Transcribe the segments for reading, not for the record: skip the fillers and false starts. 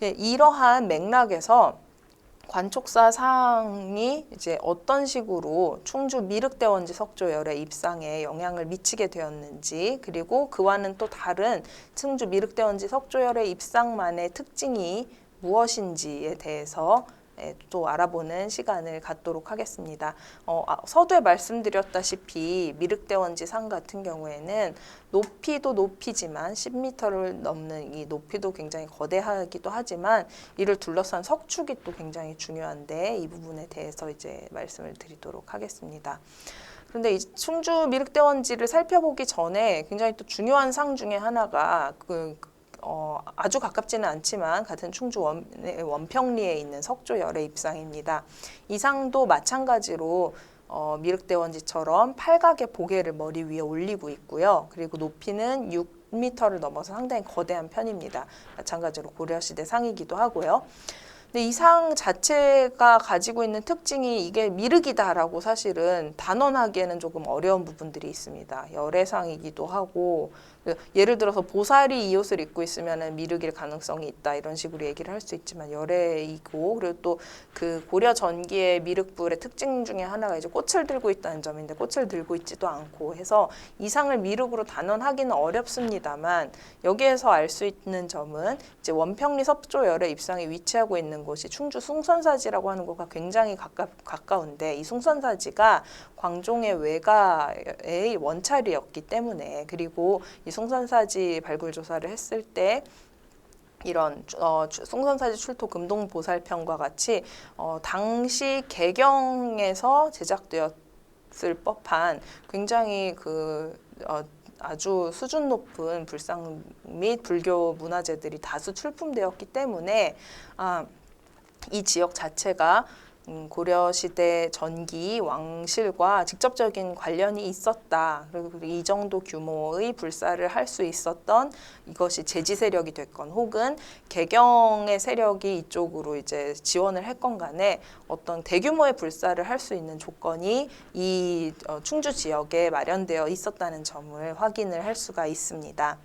이러한 맥락에서 관촉사 사항이 이제 어떤 식으로 충주 미륵대원지 석조열의 입상에 영향을 미치게 되었는지, 그리고 그와는 또 다른 충주 미륵대원지 석조열의 입상만의 특징이 무엇인지에 대해서 또 알아보는 시간을 갖도록 하겠습니다. 서두에 말씀드렸다시피 미륵대원지 상 같은 경우에는 높이도 높이지만 10m를 넘는 이 높이도 굉장히 거대하기도 하지만 이를 둘러싼 석축이 또 굉장히 중요한데 이 부분에 대해서 이제 말씀을 드리도록 하겠습니다. 그런데 이 충주 미륵대원지를 살펴보기 전에 굉장히 또 중요한 상 중에 하나가 아주 가깝지는 않지만 같은 충주 원평리에 있는 석조열의 입상입니다. 이 상도 마찬가지로 미륵대원지처럼 팔각의 보계를 머리 위에 올리고 있고요. 그리고 높이는 6m를 넘어서 상당히 거대한 편입니다. 마찬가지로 고려시대 상이기도 하고요. 근데 이 상 자체가 가지고 있는 특징이 이게 미륵이다라고 사실은 단언하기에는 조금 어려운 부분들이 있습니다. 열애상이기도 하고, 예를 들어서 보살이 이 옷을 입고 있으면 미륵일 가능성이 있다 이런 식으로 얘기를 할 수 있지만 열애이고, 그리고 또 그 고려 전기의 미륵불의 특징 중에 하나가 이제 꽃을 들고 있다는 점인데 꽃을 들고 있지도 않고 해서 이 상을 미륵으로 단언하기는 어렵습니다만, 여기에서 알 수 있는 점은 이제 원평리 석조열의 입상에 위치하고 있는 곳이 충주 숭선사지라고 하는 곳과 굉장히 가까운데, 이 숭선사지가 광종의 외가의 원찰이었기 때문에, 그리고 이 숭선사지 발굴 조사를 했을 때 이런 숭선사지 출토 금동보살편과 같이 당시 개경에서 제작되었을 법한 굉장히 아주 수준 높은 불상 및 불교 문화재들이 다수 출품되었기 때문에 이 지역 자체가 고려시대 전기 왕실과 직접적인 관련이 있었다. 그리고 이 정도 규모의 불사를 할 수 있었던 이것이 제지 세력이 됐건 혹은 개경의 세력이 이쪽으로 이제 지원을 했건 간에 어떤 대규모의 불사를 할 수 있는 조건이 이 충주 지역에 마련되어 있었다는 점을 확인을 할 수가 있습니다.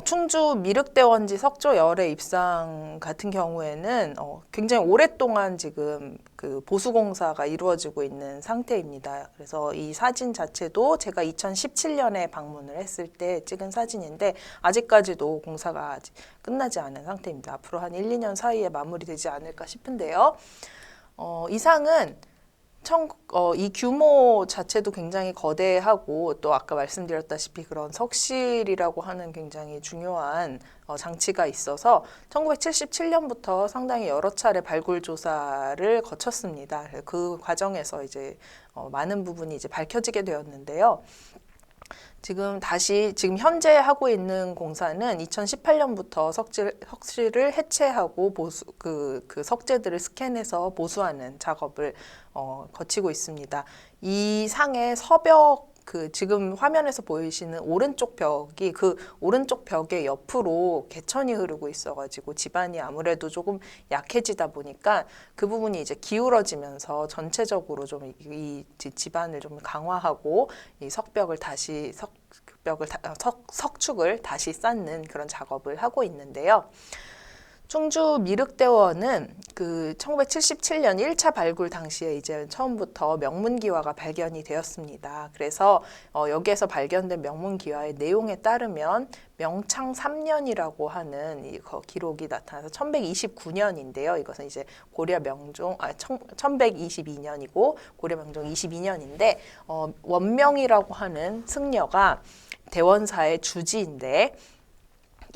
충주 미륵대원지 석조열의 입상 같은 경우에는 굉장히 오랫동안 지금 그 보수공사가 이루어지고 있는 상태입니다. 그래서 이 사진 자체도 제가 2017년에 방문을 했을 때 찍은 사진인데 아직까지도 공사가 아직 끝나지 않은 상태입니다. 앞으로 한 1, 2년 사이에 마무리되지 않을까 싶은데요. 이 상은 이 규모 자체도 굉장히 거대하고 또 아까 말씀드렸다시피 그런 석실이라고 하는 굉장히 중요한 장치가 있어서 1977년부터 상당히 여러 차례 발굴 조사를 거쳤습니다. 그 과정에서 이제 많은 부분이 이제 밝혀지게 되었는데요. 지금 현재 하고 있는 공사는 2018년부터 석실을 해체하고 그 석재들을 스캔해서 보수하는 작업을 거치고 있습니다. 이 상의 서벽 지금 화면에서 보이시는 오른쪽 벽이 그 오른쪽 벽의 옆으로 개천이 흐르고 있어가지고 지반이 아무래도 조금 약해지다 보니까 그 부분이 이제 기울어지면서 전체적으로 좀 이 지반을 좀 강화하고 이 석축을 다시 쌓는 그런 작업을 하고 있는데요. 충주 미륵대원은 1977년 1차 발굴 당시에 이제 처음부터 명문기와가 발견이 되었습니다. 그래서 여기에서 발견된 명문기와의 내용에 따르면 명창 3년이라고 하는 기록이 나타나서 1129년인데요. 이것은 이제 고려 명종 1122년이고 고려 명종 22년인데 원명이라고 하는 승려가 대원사의 주지인데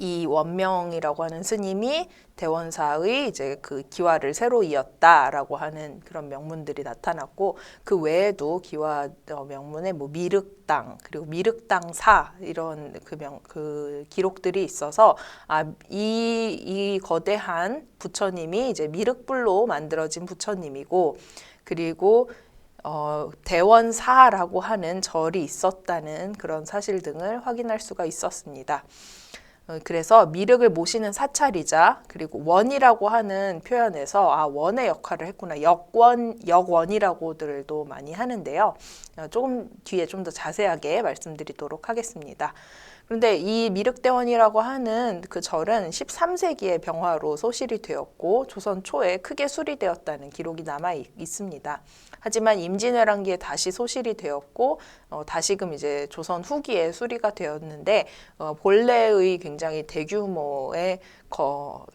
이 원명이라고 하는 스님이 대원사의 이제 그 기와를 새로 이었다라고 하는 그런 명문들이 나타났고, 그 외에도 기와 명문에 뭐 미륵당 그리고 미륵당사 이런 그 기록들이 있어서 이 거대한 부처님이 이제 미륵불로 만들어진 부처님이고, 그리고 대원사라고 하는 절이 있었다는 그런 사실 등을 확인할 수가 있었습니다. 그래서 미륵을 모시는 사찰이자 그리고 원이라고 하는 표현에서 원의 역할을 했구나, 역원이라고들도 많이 하는데요. 조금 뒤에 좀 더 자세하게 말씀드리도록 하겠습니다. 그런데 이 미륵대원이라고 하는 그 절은 13세기에 병화로 소실이 되었고 조선 초에 크게 수리되었다는 기록이 남아 있습니다. 하지만 임진왜란기에 다시 소실이 되었고 다시금 이제 조선 후기에 수리가 되었는데 본래의 굉장히 대규모의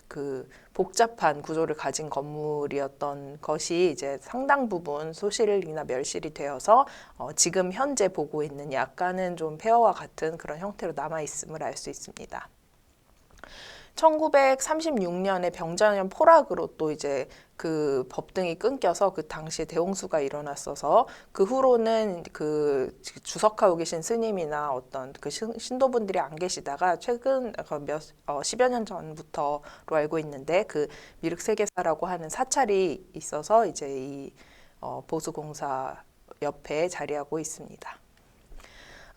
그 복잡한 구조를 가진 건물이었던 것이 이제 상당 부분 소실이나 멸실이 되어서 지금 현재 보고 있는 약간은 좀 폐허와 같은 그런 형태로 남아 있음을 알 수 있습니다. 1936년에 병자년 포락으로 또 이제 그 법등이 끊겨서 그 당시에 대홍수가 일어났어서 그 후로는 그 주석하고 계신 스님이나 어떤 그 신도분들이 안 계시다가 최근 10여 년 전부터로 알고 있는데 그 미륵세계사라고 하는 사찰이 있어서 이제 이 보수공사 옆에 자리하고 있습니다.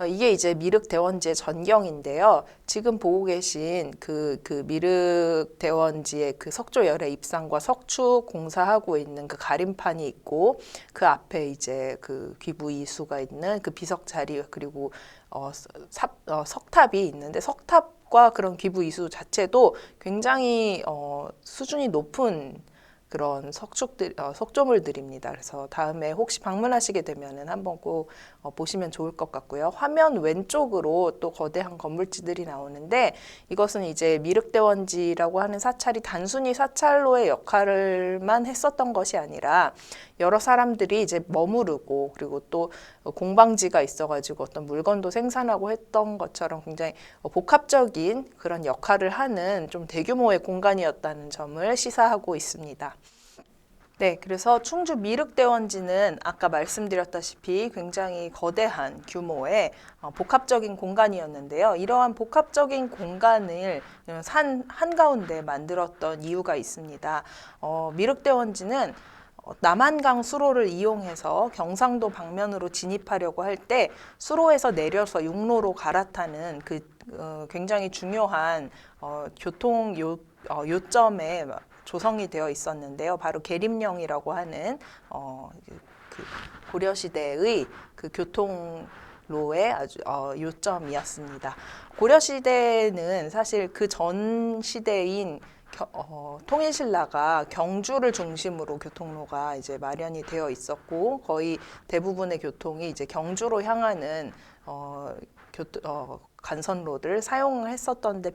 이게 이제 미륵대원지의 전경인데요. 지금 보고 계신 그 미륵대원지의 그 석조열의 입상과 석축 공사하고 있는 그 가림판이 있고 그 앞에 이제 그 귀부 이수가 있는 그 비석 자리 그리고 석탑이 있는데 석탑과 그런 귀부 이수 자체도 굉장히 수준이 높은 그런 석조물들입니다. 그래서 다음에 혹시 방문하시게 되면은 한번 꼭 보시면 좋을 것 같고요. 화면 왼쪽으로 또 거대한 건물지들이 나오는데 이것은 이제 미륵대원지라고 하는 사찰이 단순히 사찰로의 역할을만 했었던 것이 아니라 여러 사람들이 이제 머무르고 그리고 또 공방지가 있어가지고 어떤 물건도 생산하고 했던 것처럼 굉장히 복합적인 그런 역할을 하는 좀 대규모의 공간이었다는 점을 시사하고 있습니다. 네, 그래서 충주 미륵대원지는 아까 말씀드렸다시피 굉장히 거대한 규모의 복합적인 공간이었는데요. 이러한 복합적인 공간을 산 한가운데 만들었던 이유가 있습니다. 미륵대원지는 남한강 수로를 이용해서 경상도 방면으로 진입하려고 할 때 수로에서 내려서 육로로 갈아타는 그 굉장히 중요한 교통 요점에 조성이 되어 있었는데요. 바로 계림령이라고 하는 그 고려시대의 그 교통로의 아주 요점이었습니다. 고려시대는 사실 그 전 시대인 통일신라가 경주를 중심으로 교통로가 이제 마련이 되어 있었고 거의 대부분의 교통이 이제 경주로 향하는 간선로를 사용했었던 데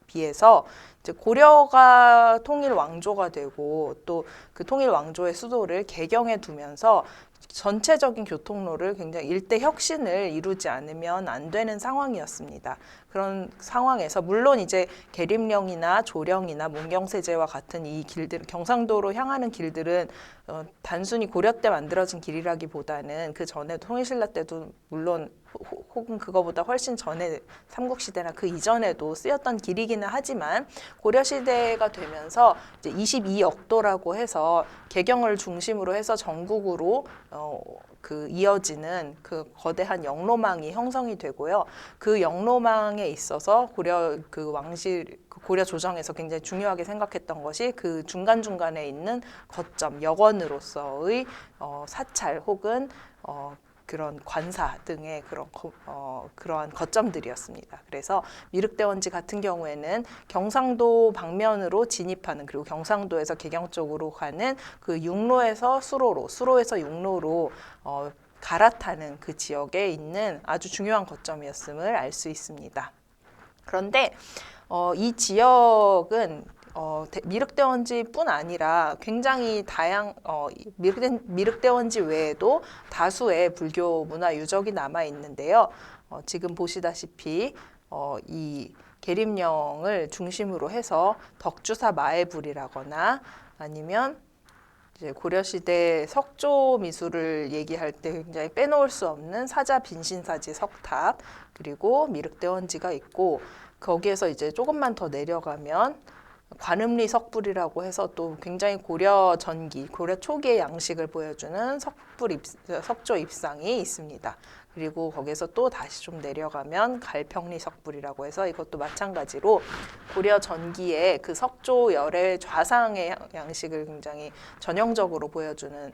비해서 이제 고려가 통일 왕조가 되고 또 그 통일 왕조의 수도를 개경해 두면서 전체적인 교통로를 굉장히 일대 혁신을 이루지 않으면 안 되는 상황이었습니다. 그런 상황에서 물론 이제 계림령이나 조령이나 문경세제와 같은 이 길들, 경상도로 향하는 길들은 단순히 고려 때 만들어진 길이라기보다는 그 전에 통일신라 때도 물론 혹은 그거보다 훨씬 전에 삼국시대나 그 이전에도 쓰였던 길이기는 하지만 고려시대가 되면서 이제 22역도라고 해서 개경을 중심으로 해서 전국으로 그 이어지는 그 거대한 영로망이 형성이 되고요. 그 영로망에 있어서 고려 그 왕실 고려 조정에서 굉장히 중요하게 생각했던 것이 그 중간중간에 있는 거점 여건으로서의 사찰 혹은 그런 관사 등의 그러한 거점들이었습니다. 그래서 미륵대원지 같은 경우에는 경상도 방면으로 진입하는 그리고 경상도에서 개경 쪽으로 가는 그 육로에서 수로로, 수로에서 육로로 갈아타는 그 지역에 있는 아주 중요한 거점이었음을 알 수 있습니다. 그런데 이 지역은 미륵대원지뿐 아니라 굉장히 미륵대원지 외에도 다수의 불교 문화 유적이 남아 있는데요. 지금 보시다시피 이 계림령을 중심으로 해서 덕주사 마애불이라거나 아니면 이제 고려시대 석조 미술을 얘기할 때 굉장히 빼놓을 수 없는 사자 빈신사지 석탑 그리고 미륵대원지가 있고 거기에서 이제 조금만 더 내려가면 관음리 석불이라고 해서 또 굉장히 고려 전기, 고려 초기의 양식을 보여주는 석조 입상이 있습니다. 그리고 거기서 또 다시 좀 내려가면 갈평리 석불이라고 해서 이것도 마찬가지로 고려 전기의 그 석조열의 좌상의 양식을 굉장히 전형적으로 보여주는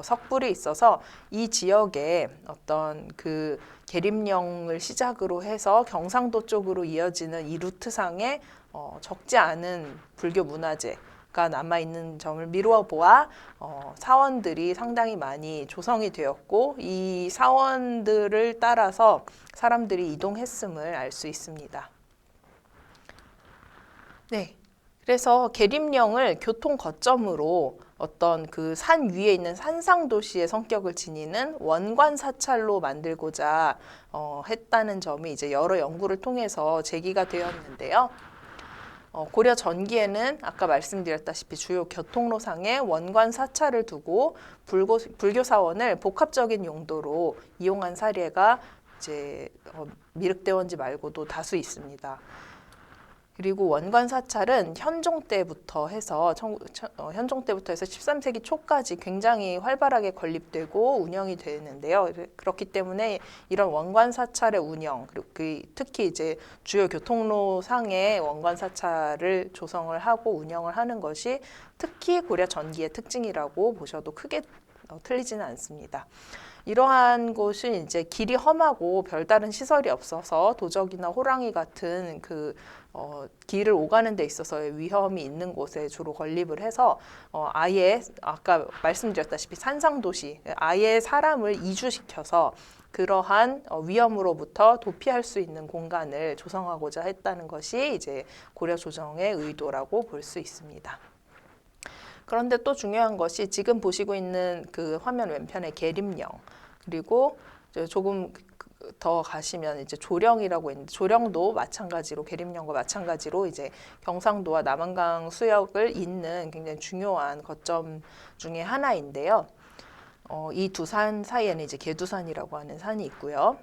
석불이 있어서 이 지역에 어떤 그 계림령을 시작으로 해서 경상도 쪽으로 이어지는 이 루트상에 적지 않은 불교 문화재가 남아있는 점을 미루어 보아 사원들이 상당히 많이 조성이 되었고 이 사원들을 따라서 사람들이 이동했음을 알 수 있습니다. 네. 그래서 계림령을 교통 거점으로 어떤 그 산 위에 있는 산상 도시의 성격을 지니는 원관 사찰로 만들고자 했다는 점이 이제 여러 연구를 통해서 제기가 되었는데요. 고려 전기에는 아까 말씀드렸다시피 주요 교통로상에 원관 사찰을 두고 불교 사원을 복합적인 용도로 이용한 사례가 이제 미륵대원지 말고도 다수 있습니다. 그리고 원관 사찰은 현종 때부터 해서 13세기 초까지 굉장히 활발하게 건립되고 운영이 되는데요. 그렇기 때문에 이런 원관 사찰의 운영, 그리고 특히 이제 주요 교통로 상의 원관 사찰을 조성을 하고 운영을 하는 것이 특히 고려 전기의 특징이라고 보셔도 크게 틀리지는 않습니다. 이러한 곳은 이제 길이 험하고 별다른 시설이 없어서 도적이나 호랑이 같은 길을 오가는 데 있어서의 위험이 있는 곳에 주로 건립을 해서 아예 아까 말씀드렸다시피 산상도시, 아예 사람을 이주시켜서 그러한 위험으로부터 도피할 수 있는 공간을 조성하고자 했다는 것이 이제 고려 조정의 의도라고 볼 수 있습니다. 그런데 또 중요한 것이 지금 보시고 있는 그 화면 왼편의 계림령, 그리고 조금 더 가시면 이제 조령이라고 있는데 조령도 마찬가지로 계림령과 마찬가지로 이제 경상도와 남한강 수역을 잇는 굉장히 중요한 거점 중에 하나인데요. 이 두 산 사이에는 이제 계두산이라고 하는 산이 있고요.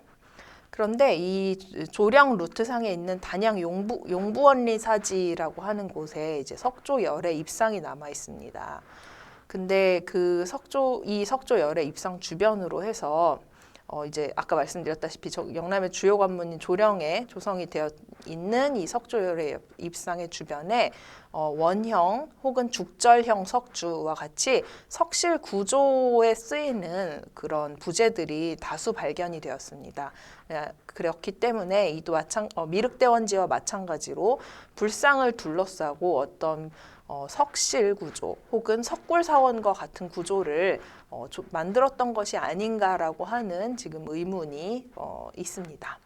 그런데 이 조령 루트상에 있는 단양 용부원리 사지라고 하는 곳에 이제 석조열의 입상이 남아 있습니다. 근데 이 석조열의 입상 주변으로 해서 이제 아까 말씀드렸다시피 영남의 주요 관문인 조령에 조성이 되어 있는 이 석조열의 입상의 주변에 원형 혹은 죽절형 석주와 같이 석실 구조에 쓰이는 그런 부재들이 다수 발견이 되었습니다. 그렇기 때문에 이도 미륵대원지와 마찬가지로 불상을 둘러싸고 어떤 석실 구조 혹은 석굴사원과 같은 구조를 만들었던 것이 아닌가라고 하는 지금 의문이 있습니다.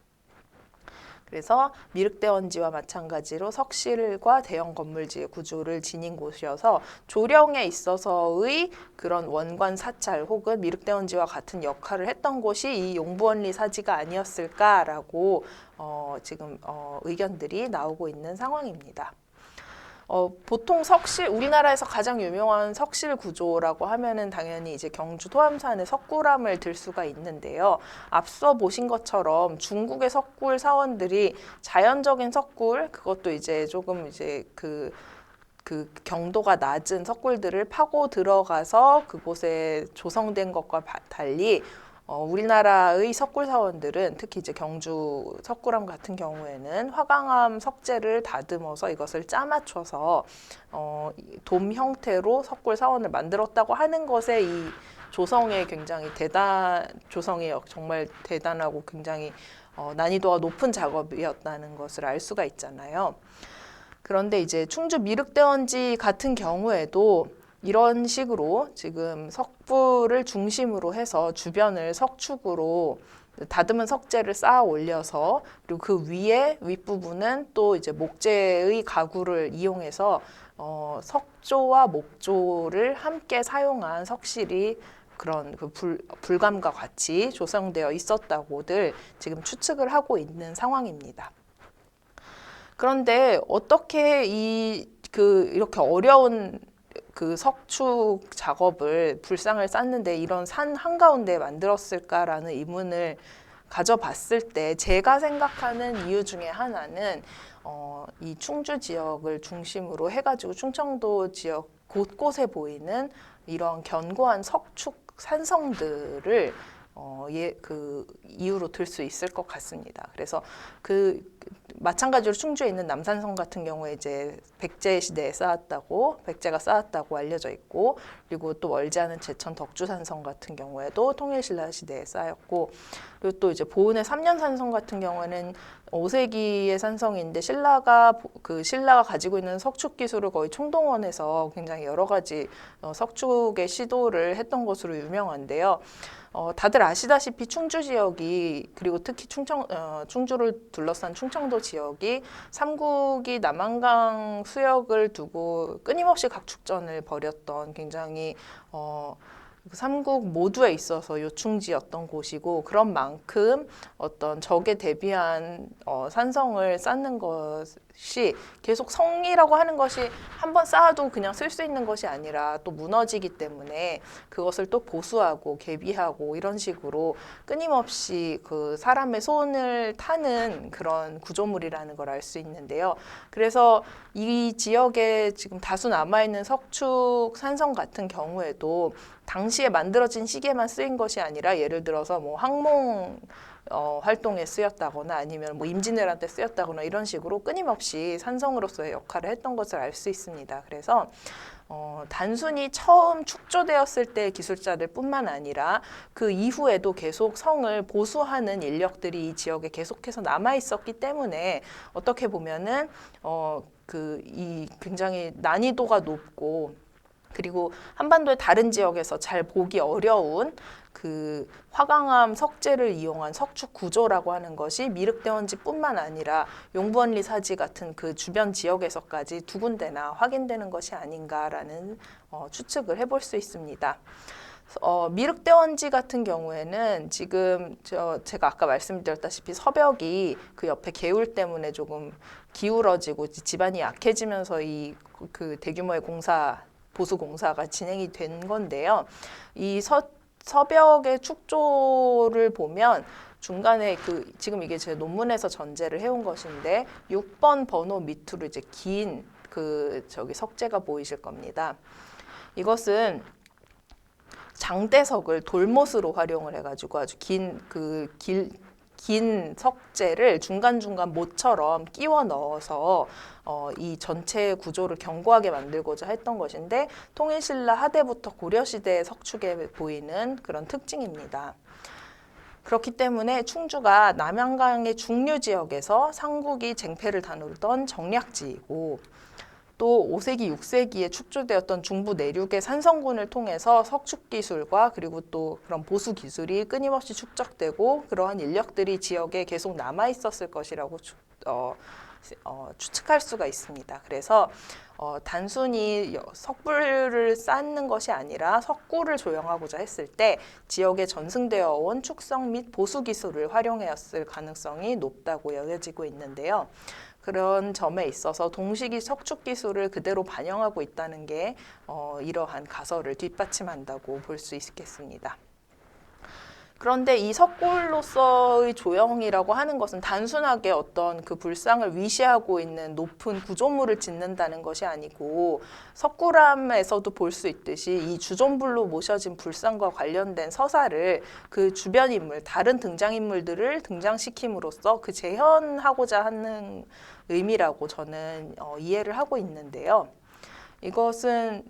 그래서 미륵대원지와 마찬가지로 석실과 대형 건물지의 구조를 지닌 곳이어서 조령에 있어서의 그런 원관 사찰 혹은 미륵대원지와 같은 역할을 했던 곳이 이 용부원리 사지가 아니었을까라고 지금 의견들이 나오고 있는 상황입니다. 보통 우리나라에서 가장 유명한 석실 구조라고 하면은 당연히 이제 경주 토암산의 석굴암을 들 수가 있는데요. 앞서 보신 것처럼 중국의 석굴 사원들이 자연적인 석굴, 그것도 이제 조금 이제 그 경도가 낮은 석굴들을 파고 들어가서 그곳에 조성된 것과 달리 우리나라의 석굴 사원들은 특히 이제 경주 석굴암 같은 경우에는 화강암 석재를 다듬어서 이것을 짜맞춰서 돔 형태로 석굴 사원을 만들었다고 하는 것에 이 조성이 정말 대단하고 굉장히 난이도가 높은 작업이었다는 것을 알 수가 있잖아요. 그런데 이제 충주 미륵대원지 같은 경우에도 이런 식으로 지금 석불을 중심으로 해서 주변을 석축으로 다듬은 석재를 쌓아 올려서 그리고 그 위에 윗부분은 또 이제 목재의 가구를 이용해서 석조와 목조를 함께 사용한 석실이 그런 불감과 같이 조성되어 있었다고들 지금 추측을 하고 있는 상황입니다. 그런데 어떻게 이렇게 어려운 석축 작업을 불상을 쌓는데 이런 산 한가운데 만들었을까라는 의문을 가져봤을 때 제가 생각하는 이유 중에 하나는 이 충주 지역을 중심으로 해가지고 충청도 지역 곳곳에 보이는 이런 견고한 석축 산성들을 그 이유로 들 수 있을 것 같습니다. 그래서 마찬가지로 충주에 있는 남산성 같은 경우에 이제 백제 시대에 백제가 쌓았다고 알려져 있고, 그리고 또 멀지 않은 제천 덕주산성 같은 경우에도 통일신라 시대에 쌓였고, 그리고 또 이제 보은의 삼년산성 같은 경우에는 5세기의 산성인데 신라가 가지고 있는 석축 기술을 거의 총동원해서 굉장히 여러 가지 석축의 시도를 했던 것으로 유명한데요. 다들 아시다시피 충주 지역이, 그리고 특히 충주를 둘러싼 충청도 지역이 삼국이 남한강 수역을 두고 끊임없이 각축전을 벌였던 굉장히 삼국 모두에 있어서 요충지였던 곳이고, 그런 만큼 어떤 적에 대비한 산성을 쌓는 것이 계속 성이라고 하는 것이 한번 쌓아도 그냥 쓸 수 있는 것이 아니라 또 무너지기 때문에 그것을 또 보수하고 개비하고 이런 식으로 끊임없이 그 사람의 손을 타는 그런 구조물이라는 걸 알 수 있는데요. 그래서 이 지역에 지금 다수 남아있는 석축 산성 같은 경우에도 당시에 만들어진 시계만 쓰인 것이 아니라, 예를 들어서 뭐 항몽 활동에 쓰였다거나 아니면 뭐 임진왜란 때 쓰였다거나 이런 식으로 끊임없이 산성으로서의 역할을 했던 것을 알 수 있습니다. 그래서 단순히 처음 축조되었을 때 기술자들 뿐만 아니라 그 이후에도 계속 성을 보수하는 인력들이 이 지역에 계속해서 남아 있었기 때문에 어떻게 보면은 이 굉장히 난이도가 높고, 그리고 한반도의 다른 지역에서 잘 보기 어려운 그 화강암 석재를 이용한 석축 구조라고 하는 것이 미륵대원지뿐만 아니라 용부원리 사지 같은 그 주변 지역에서까지 두 군데나 확인되는 것이 아닌가라는 추측을 해볼 수 있습니다. 미륵대원지 같은 경우에는 지금 제가 아까 말씀드렸다시피 서벽이 그 옆에 개울 때문에 조금 기울어지고 지반이 약해지면서 그 대규모의 보수 공사가 진행이 된 건데요. 이 서벽의 축조를 보면 중간에 지금 이게 제 논문에서 전제를 해온 것인데 6번 번호 밑으로 이제 긴 석재가 보이실 겁니다. 이것은 장대석을 돌못으로 활용을 해가지고 아주 긴 석재를 중간중간 못처럼 끼워 넣어서 이 전체 구조를 견고하게 만들고자 했던 것인데, 통일신라 하대부터 고려시대의 석축에 보이는 그런 특징입니다. 그렇기 때문에 충주가 남한강의 중류 지역에서 삼국이 쟁패를 다루던 정략지이고, 또 5세기, 6세기에 축조되었던 중부 내륙의 산성군을 통해서 석축 기술과 그리고 또 그런 보수 기술이 끊임없이 축적되고 그러한 인력들이 지역에 계속 남아 있었을 것이라고 추측할 수가 있습니다. 그래서 단순히 석불을 쌓는 것이 아니라 석구를 조형하고자 했을 때 지역에 전승되어 온 축성 및 보수 기술을 활용했을 가능성이 높다고 여겨지고 있는데요. 그런 점에 있어서 동식이 석축 기술을 그대로 반영하고 있다는 게 이러한 가설을 뒷받침한다고 볼 수 있겠습니다. 그런데 이 석굴로서의 조형이라고 하는 것은 단순하게 어떤 그 불상을 위시하고 있는 높은 구조물을 짓는다는 것이 아니고, 석굴암에서도 볼 수 있듯이 이 주존불로 모셔진 불상과 관련된 서사를 그 주변 인물, 다른 등장인물들을 등장시킴으로써 그 재현하고자 하는 의미라고 저는 이해를 하고 있는데요. 이것은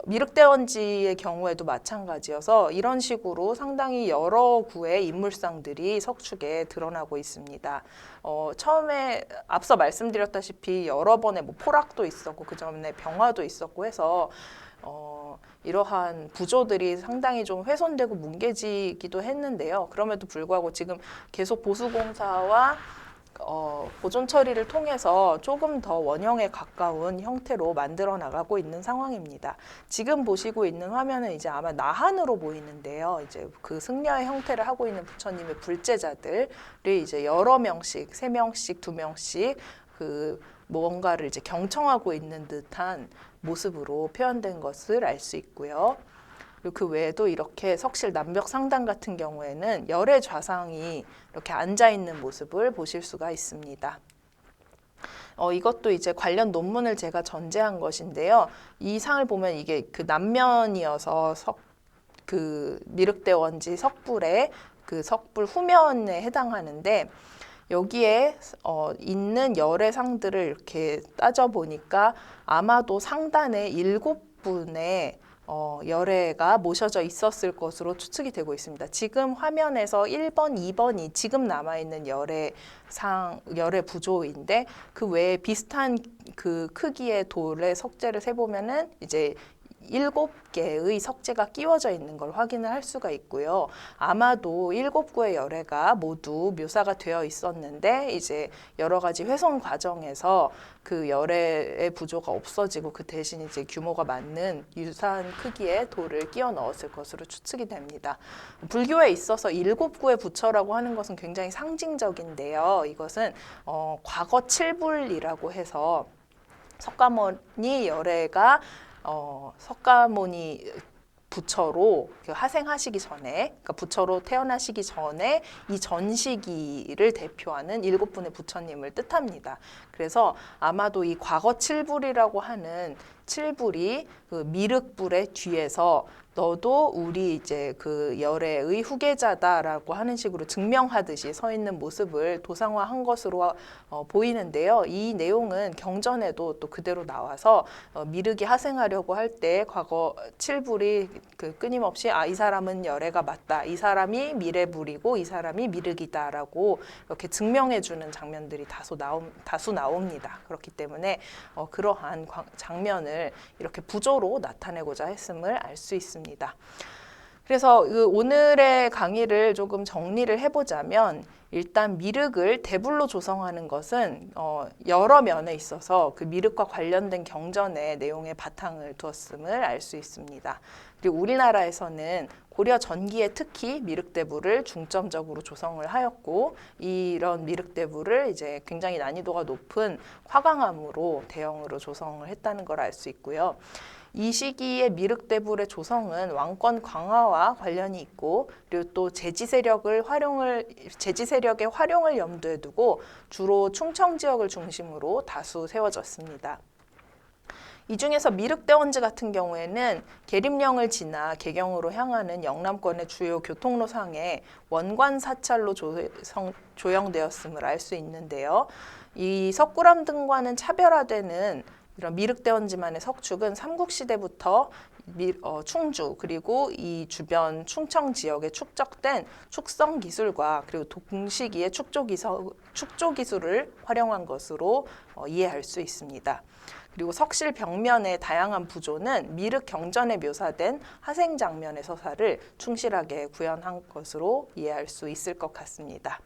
미륵대원지의 경우에도 마찬가지여서 이런 식으로 상당히 여러 구의 인물상들이 석축에 드러나고 있습니다. 처음에 앞서 말씀드렸다시피 여러 번의 포락도 있었고 그 전에 병화도 있었고 해서 이러한 구조들이 상당히 좀 훼손되고 뭉개지기도 했는데요. 그럼에도 불구하고 지금 계속 보수공사와 보존 처리를 통해서 조금 더 원형에 가까운 형태로 만들어 나가고 있는 상황입니다. 지금 보시고 있는 화면은 이제 아마 나한으로 보이는데요. 이제 그 승려의 형태를 하고 있는 부처님의 불제자들이 이제 여러 명씩, 3명씩, 2명씩 그 뭔가를 이제 경청하고 있는 듯한 모습으로 표현된 것을 알 수 있고요. 그리고 그 외에도 이렇게 석실 남벽 상단 같은 경우에는 열의 좌상이 이렇게 앉아 있는 모습을 보실 수가 있습니다. 이것도 이제 관련 논문을 제가 전제한 것인데요. 이 상을 보면 이게 그 남면이어서 그 미륵대 원지 석불의 그 석불 후면에 해당하는데 여기에 있는 열의 상들을 이렇게 따져보니까 아마도 상단에 7분의 열애가 모셔져 있었을 것으로 추측이 되고 있습니다. 지금 화면에서 1번, 2번이 지금 남아있는 열애 부조인데 그 외에 비슷한 그 크기의 돌의 석재를 세보면은 이제 7개의 석재가 끼워져 있는 걸 확인을 할 수가 있고요. 아마도 7구의 열애가 모두 묘사가 되어 있었는데 이제 여러 가지 훼손 과정에서 그 열애의 부조가 없어지고 그 대신 이제 규모가 맞는 유사한 크기의 돌을 끼워 넣었을 것으로 추측이 됩니다. 불교에 있어서 7구의 부처라고 하는 것은 굉장히 상징적인데요. 이것은 과거 7불이라고 해서 석가모니 열애가 석가모니 부처로 하생하시기 전에, 그러니까 부처로 태어나시기 전에 이 전 시기를 대표하는 7분의 부처님을 뜻합니다. 그래서 아마도 이 과거 7불이라고 하는 7불이 그 미륵불의 뒤에서 너도 우리 이제 그 열애의 후계자다라고 하는 식으로 증명하듯이 서 있는 모습을 도상화한 것으로 보이는데요. 이 내용은 경전에도 또 그대로 나와서 미륵이 하생하려고 할 때 과거 7불이 그 끊임없이 이 사람은 열애가 맞다. 이 사람이 미래불이고 이 사람이 미륵이다라고 이렇게 증명해주는 장면들이 다수 나옵니다. 그렇기 때문에 그러한 장면을 이렇게 부조로 나타내고자 했음을 알 수 있습니다. 그래서 오늘의 강의를 조금 정리를 해보자면 일단 미륵을 대불로 조성하는 것은 여러 면에 있어서 그 미륵과 관련된 경전의 내용에 바탕을 두었음을 알 수 있습니다. 그리고 우리나라에서는 고려 전기에 특히 미륵대불을 중점적으로 조성을 하였고 이런 미륵대불을 이제 굉장히 난이도가 높은 화강암으로 대형으로 조성을 했다는 걸 알 수 있고요. 이 시기의 미륵대불의 조성은 왕권 강화와 관련이 있고 그리고 또 제지 세력의 활용을 염두에 두고 주로 충청 지역을 중심으로 다수 세워졌습니다. 이 중에서 미륵대원지 같은 경우에는 계림령을 지나 개경으로 향하는 영남권의 주요 교통로상에 원관 사찰로 조형되었음을 알 수 있는데요. 이 석굴암 등과는 차별화되는 이런 미륵대원지만의 석축은 삼국시대부터 충주 그리고 이 주변 충청 지역에 축적된 축성 기술과 그리고 동시기의 축조 기술을 활용한 것으로 이해할 수 있습니다. 그리고 석실 벽면의 다양한 부조는 미륵 경전에 묘사된 하생 장면의 서사를 충실하게 구현한 것으로 이해할 수 있을 것 같습니다.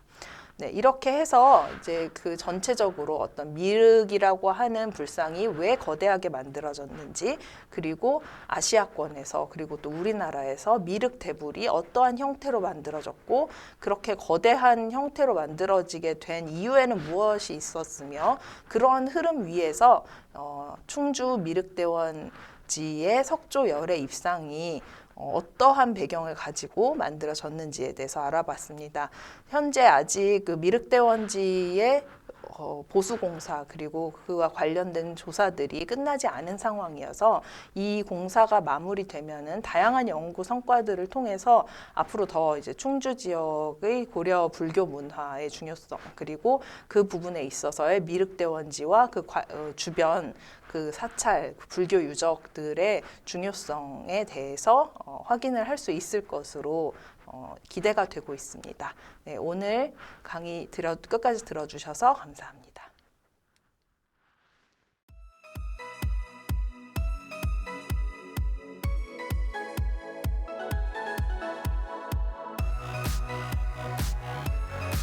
네, 이렇게 해서 이제 그 전체적으로 어떤 미륵이라고 하는 불상이 왜 거대하게 만들어졌는지 그리고 아시아권에서 그리고 또 우리나라에서 미륵 대불이 어떠한 형태로 만들어졌고 그렇게 거대한 형태로 만들어지게 된 이유에는 무엇이 있었으며 그러한 흐름 위에서 충주 미륵대원지의 석조 열애 입상이 어떠한 배경을 가지고 만들어졌는지에 대해서 알아봤습니다. 현재 아직 그 미륵대원지의 보수공사 그리고 그와 관련된 조사들이 끝나지 않은 상황이어서 이 공사가 마무리되면은 다양한 연구 성과들을 통해서 앞으로 더 이제 충주 지역의 고려 불교 문화의 중요성 그리고 그 부분에 있어서의 미륵대원지와 그 주변 그 사찰, 불교 유적들의 중요성에 대해서 확인을 할 수 있을 것으로 기대가 되고 있습니다. 네, 오늘 강의 끝까지 들어주셔서 감사합니다.